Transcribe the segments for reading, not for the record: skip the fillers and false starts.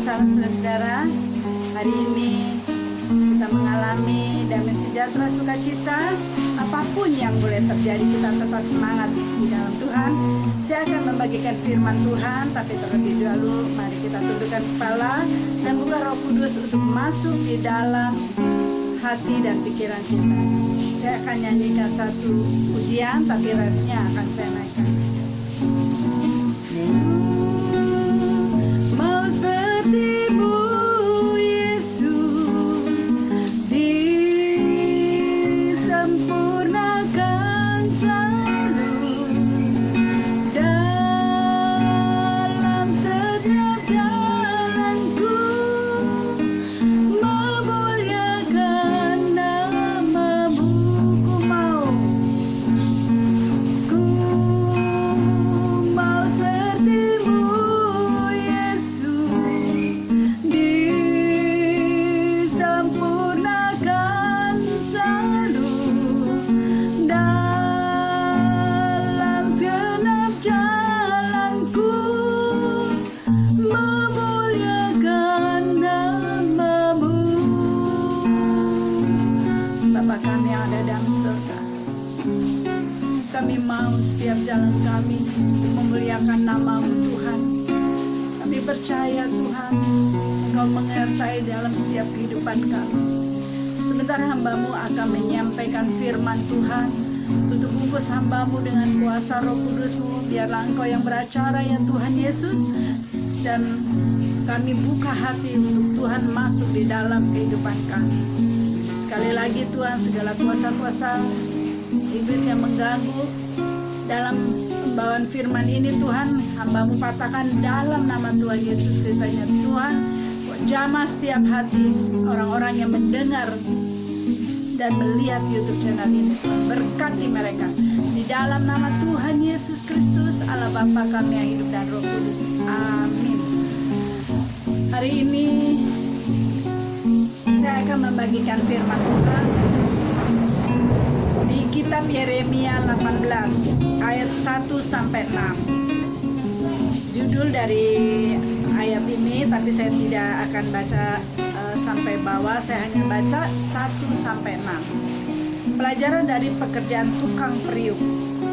salam saudara. Hari ini kita mengalami damai sejahtera, sukacita. Apapun yang boleh terjadi, kita tetap semangat di dalam Tuhan. Saya akan membagikan firman Tuhan, tapi terlebih dahulu mari kita tundukkan kepala dan buka Roh Kudus untuk masuk di dalam hati dan pikiran kita. Saya akan nyanyikan satu pujian, tapi refnya akan saya naikkan. Mau seperti-Mu Yesus, disempurnakan selalu dalam setiap jalanku, memuliakan nama-Mu. Ku mau seperti-Mu Yesus, disempurnakan selalu dalam segenap jalanku, memuliakan nama-Mu. Bapa kami yang ada dalam surga, kami mau setiap jalan kami memuliakan nama-Mu Tuhan. Kami percaya Tuhan, Engkau menyertai dalam setiap kehidupan kami. Sebentar hamba-Mu akan menyampaikan firman Tuhan. Tutup bungkus hamba-Mu dengan kuasa Roh Kudus-Mu. Biarlah Engkau yang beracara ya Tuhan Yesus. Dan kami buka hati untuk Tuhan masuk di dalam kehidupan kami. Sekali lagi Tuhan, segala kuasa-kuasa iblis yang mengganggu dalam pembawaan firman ini Tuhan, hamba-Mu patahkan dalam nama Tuhan Yesus Kristus. Tuhan, jamah setiap hati orang-orang yang mendengar dan melihat YouTube channel ini. Tuhan, berkati mereka di dalam nama Tuhan Yesus Kristus, Allah Bapa kami yang hidup dan Roh Kudus. Amin. Hari ini saya akan membagikan firman Tuhan di kitab Yeremia 18 ayat 1 sampai 6. Judul dari ayat ini, tapi saya tidak akan baca sampai bawah, saya hanya baca 1 sampai 6. Pelajaran dari pekerjaan tukang periuk.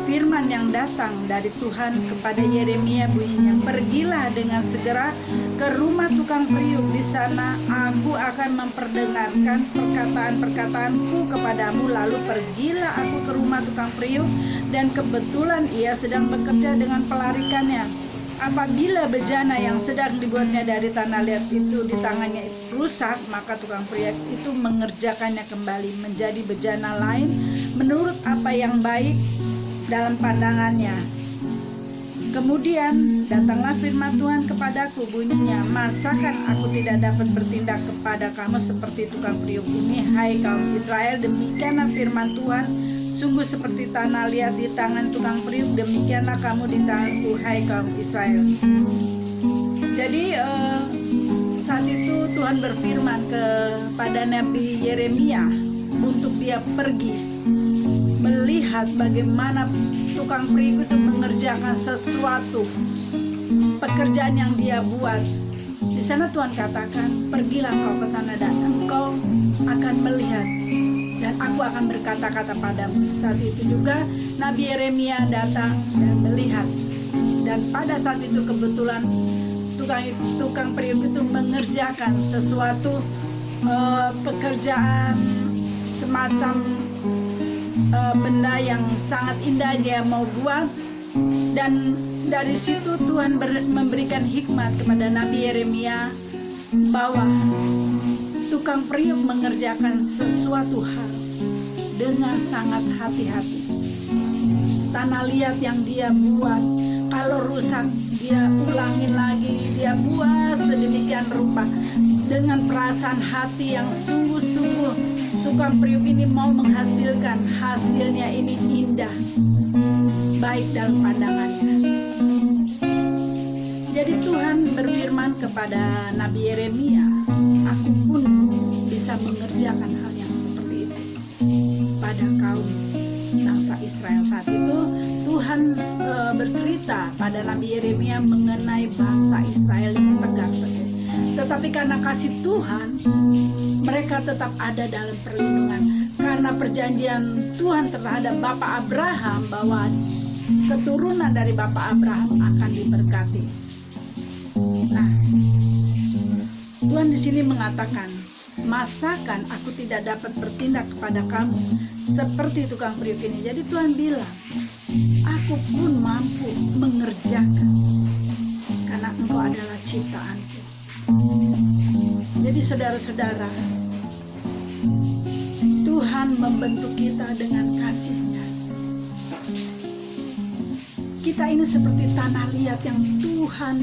Firman yang datang dari Tuhan kepada Yeremia bunyinya, pergilah dengan segera ke rumah tukang periuk. Di sana aku akan memperdengarkan perkataan-perkataanku kepadamu. Lalu pergilah aku ke rumah tukang periuk, dan kebetulan ia sedang bekerja dengan pelarikannya. Apabila bejana yang sedang dibuatnya dari tanah liat itu di tangannya rusak, maka tukang periuk itu mengerjakannya kembali menjadi bejana lain menurut apa yang baik dalam pandangannya. Kemudian datanglah firman Tuhan kepadaku, bunyinya, masakan aku tidak dapat bertindak kepada kamu seperti tukang periuk ini, hai kaum Israel? Demikianlah firman Tuhan, sungguh seperti tanah liat di tangan tukang periuk, demikianlah kamu di tanganku, hai kaum Israel. Jadi saat itu Tuhan berfirman kepada Nabi Yeremia untuk dia pergi melihat bagaimana tukang periuk itu mengerjakan sesuatu pekerjaan yang dia buat. Di sana Tuhan katakan, pergilah engkau ke sana dan engkau akan melihat, dan aku akan berkata-kata padamu. Saat itu juga Nabi Yeremia datang dan melihat, dan pada saat itu kebetulan tukang periuk itu mengerjakan sesuatu pekerjaan semacam benda yang sangat indah dia mau buat. Dan dari situ Tuhan memberikan hikmat kepada Nabi Yeremia bahwa tukang periuk mengerjakan sesuatu hal dengan sangat hati-hati. Tanah liat yang dia buat, kalau rusak dia ulangin lagi, dia buat sedemikian rupa dengan perasaan hati yang sungguh-sungguh. Tukang periuk ini mau menghasilkan hasilnya ini indah, baik dalam pandangannya. Jadi Tuhan berfirman kepada Nabi Yeremia, aku pun bisa mengerjakan hal yang seperti itu pada kaum bangsa Israel. Saat itu Tuhan bercerita pada Nabi Yeremia mengenai bangsa Israel yang tegak. Tetapi karena kasih Tuhan, mereka tetap ada dalam perlindungan. Karena perjanjian Tuhan terhadap Bapak Abraham bahwa keturunan dari Bapak Abraham akan diberkati. Nah, Tuhan di sini mengatakan, masakan aku tidak dapat bertindak kepada kamu seperti tukang periuk ini. Jadi Tuhan bilang, aku pun mampu mengerjakan karena engkau adalah ciptaanku. Jadi saudara-saudara, Tuhan membentuk kita dengan kasih-Nya. Kita ini seperti tanah liat yang Tuhan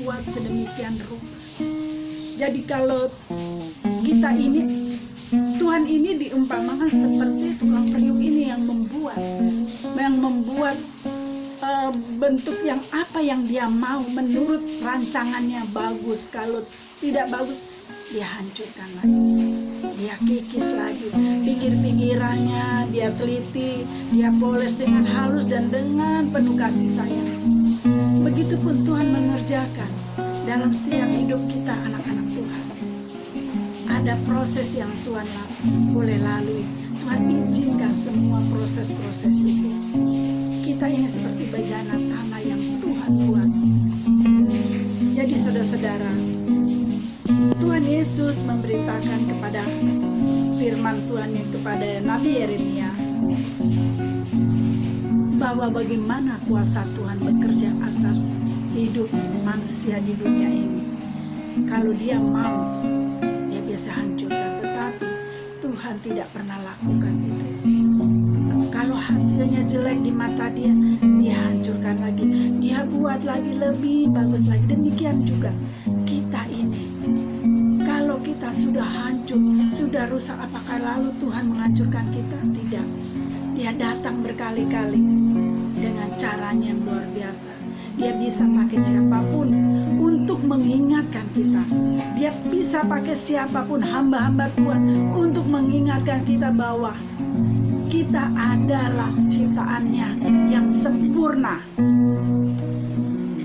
buat sedemikian rupa. Jadi kalau kita ini, Tuhan ini diumpamakan seperti tukang periuk ini yang membuat bentuk yang apa yang dia mau menurut rancangannya bagus. Kalau tidak bagus, dia hancurkan lagi, dia kikis lagi, pinggir-pinggirannya dia teliti, dia poles dengan halus dan dengan penuh kasih sayang. Begitupun Tuhan mengerjakan dalam setiap hidup kita, anak-anak Tuhan. Ada proses yang Tuhan boleh lalui. Tuhan izinkan semua proses-proses itu. Kita ini seperti bejana tanah yang Tuhan buat. Jadi saudara-saudara, Tuhan Yesus memberitakan kepada firman Tuhan yang kepada Nabi Yeremia bahwa bagaimana kuasa Tuhan bekerja atas hidup manusia di dunia ini. Kalau dia mau, dia biasa hancurkan, tetapi Tuhan tidak pernah lakukan itu. Kalau hasilnya jelek di mata dia, dia hancurkan lagi, dia buat lagi lebih bagus lagi. Demikian juga kita ini. Kalau kita sudah hancur, sudah rusak, apakah lalu Tuhan menghancurkan kita? Tidak. Dia datang berkali-kali dengan caranya yang luar biasa. Dia bisa pakai siapapun untuk mengingatkan kita. Dia bisa pakai siapapun, hamba-hamba Tuhan, untuk mengingatkan kita bahwa kita adalah ciptaannya yang sempurna.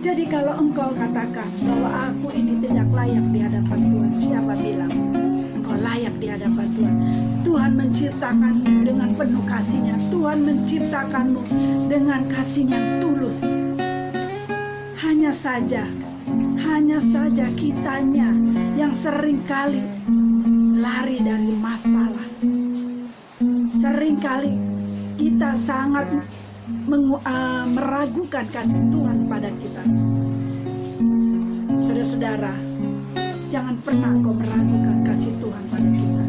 Jadi kalau engkau katakan bahwa aku ini tidak layak di hadapan Tuhan, siapa bilang engkau layak di hadapan Tuhan? Tuhan menciptakanmu dengan penuh kasih-Nya. Tuhan menciptakanmu dengan kasih yang tulus. Hanya saja kitanya yang seringkali lari dari masalah. Seringkali kita sangat meragukan kasih Tuhan pada kita. Saudara-saudara, jangan pernah kau meragukan kasih Tuhan pada kita.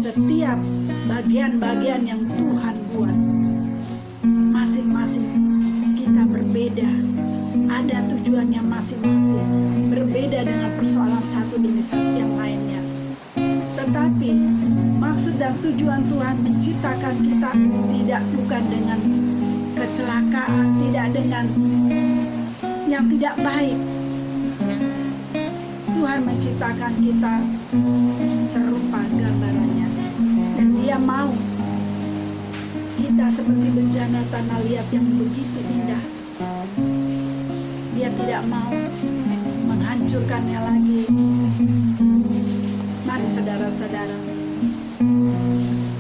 Setiap bagian-bagian yang Tuhan buat, masing-masing kita berbeda, ada tujuannya masing-masing, berbeda dengan persoalan satu demi satu yang lainnya. Tetapi maksud dan tujuan Tuhan menciptakan kita bukan dengan kecelakaan, tidak dengan yang tidak baik. Tuhan menciptakan kita serupa gambarannya, dan Dia mau kita seperti bejana tanah liat yang begitu indah. Dia tidak mau menghancurkannya lagi. Mari saudara-saudara,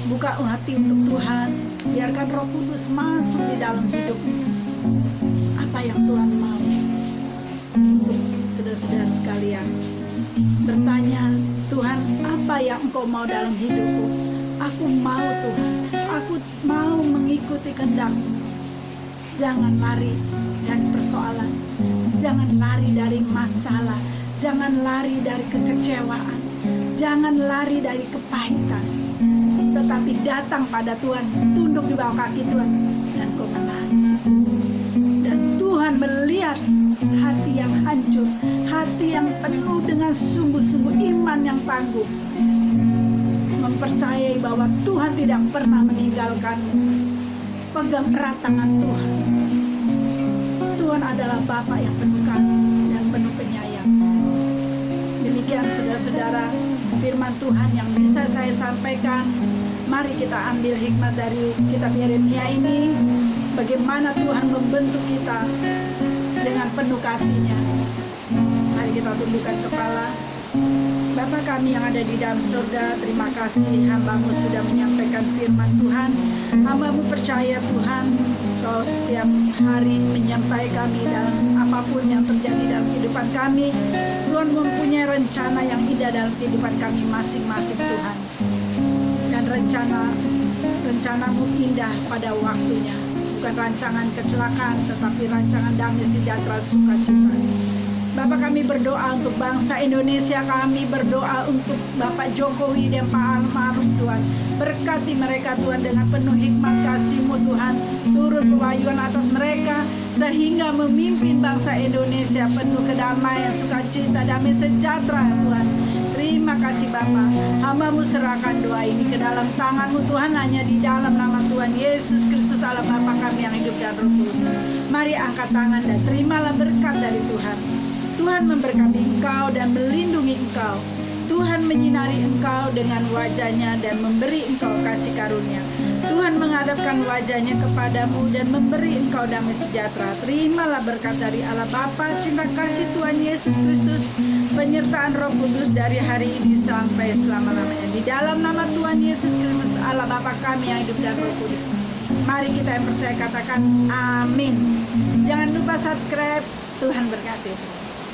buka hati untuk Tuhan, biarkan Roh Kudus masuk di dalam hidupmu. Apa yang Tuhan mau untuk saudara-saudara sekalian? Bertanya, Tuhan, apa yang Engkau mau dalam hidupku? Aku mau, Tuhan, aku mau mengikuti kehendak-Mu. Jangan lari dari persoalan, jangan lari dari masalah, jangan lari dari kekecewaan, jangan lari dari kepahitan, tetapi datang pada Tuhan, tunduk di bawah kaki Tuhan, dan kau menangis. Dan Tuhan melihat hati yang hancur, hati yang penuh dengan sungguh-sungguh iman yang tangguh, mempercayai bahwa Tuhan tidak pernah meninggalkanmu. Pegang erat tangan Tuhan. Tuhan adalah Bapa yang penuh kasih dan penuh penyayang. Demikian saudara-saudara firman Tuhan yang bisa saya sampaikan. Mari kita ambil hikmat dari kitab Yeremia ini, bagaimana Tuhan membentuk kita dengan penuh kasih-Nya. Mari kita tundukkan kepala. Bapa kami yang ada di dalam surga, terima kasih hamba-Mu sudah menyampaikan firman Tuhan. Hamba-Mu percaya Tuhan, Kau setiap hari menyertai kami dalam apapun yang terjadi dalam kehidupan kami. Tuhan mempunyai rencana yang indah dalam kehidupan kami masing-masing Tuhan. Dan rencana-Mu indah pada waktunya. Bukan rancangan kecelakaan, tetapi rancangan damai sejahtera sukacita. Bapak, kami berdoa untuk bangsa Indonesia, kami berdoa untuk Bapak Jokowi dan Pak Almarhum Tuhan. Berkati mereka Tuhan dengan penuh hikmat kasih-Mu Tuhan. Turun kewahyuan atas mereka sehingga memimpin bangsa Indonesia penuh kedamaian, sukacita, damai sejahtera Tuhan. Terima kasih Bapak. Hamba-Mu serahkan doa ini ke dalam tangan-Mu Tuhan, hanya di dalam nama Tuhan Yesus Kristus Allah Bapa kami yang hidup dan Roh Kudus. Mari angkat tangan dan terimalah berkat dari Tuhan. Tuhan memberkati engkau dan melindungi engkau. Tuhan menyinari engkau dengan wajah-Nya dan memberi engkau kasih karunia. Tuhan menghadapkan wajah-Nya kepadamu dan memberi engkau damai sejahtera. Terimalah berkat dari Allah Bapa, cinta kasih Tuhan Yesus Kristus, penyertaan Roh Kudus dari hari ini sampai selama-lamanya. Di dalam nama Tuhan Yesus Kristus Allah Bapa kami yang hidup dan Roh Kudus. Mari kita yang percaya katakan amin. Jangan lupa subscribe. Tuhan berkati.